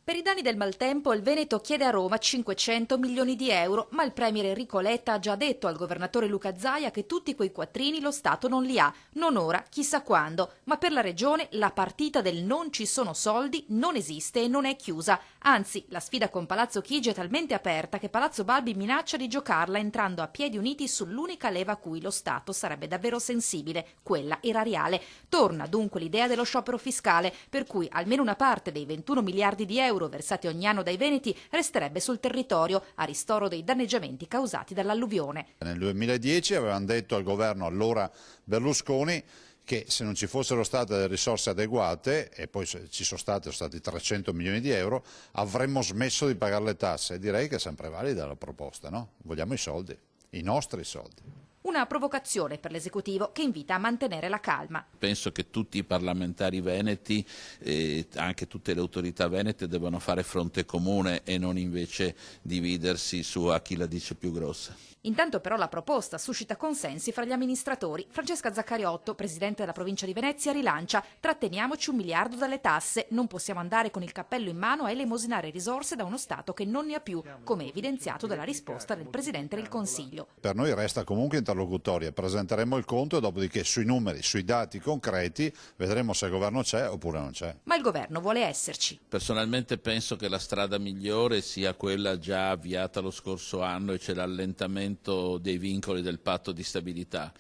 Per i danni del maltempo il Veneto chiede a Roma 500 milioni di euro, ma il premier Enrico Letta ha già detto al governatore Luca Zaia che tutti quei quattrini lo Stato non li ha, non ora, chissà quando, ma per la regione la partita del non ci sono soldi non esiste e non è chiusa, anzi la sfida con Palazzo Chigi è talmente aperta che Palazzo Balbi minaccia di giocarla entrando a piedi uniti sull'unica leva a cui lo Stato sarebbe davvero sensibile, quella erariale. Torna dunque l'idea dello sciopero fiscale, per cui almeno una parte dei 21 miliardi di euro versati ogni anno dai veneti resterebbe sul territorio a ristoro dei danneggiamenti causati dall'alluvione. Nel 2010 avevano detto al governo allora Berlusconi che se non ci fossero state delle risorse adeguate, e poi ci sono stati 300 milioni di euro, avremmo smesso di pagare le tasse. E direi che è sempre valida la proposta, no? Vogliamo i soldi, i nostri soldi. Una provocazione per l'esecutivo che invita a mantenere la calma. Penso che tutti i parlamentari veneti e anche tutte le autorità venete devono fare fronte comune e non invece dividersi su a chi la dice più grossa. Intanto però la proposta suscita consensi fra gli amministratori. Francesca Zaccariotto, presidente della provincia di Venezia, rilancia: tratteniamoci 1 miliardo dalle tasse, non possiamo andare con il cappello in mano a elemosinare risorse da uno Stato che non ne ha più, come evidenziato dalla risposta del Presidente del Consiglio. Per noi resta comunque interlocutoria, presenteremo il conto e dopodiché sui numeri, sui dati concreti vedremo se il governo c'è oppure non c'è. Ma il governo vuole esserci. Personalmente penso che la strada migliore sia quella già avviata lo scorso anno, e c'è l'allentamento dei vincoli del patto di stabilità.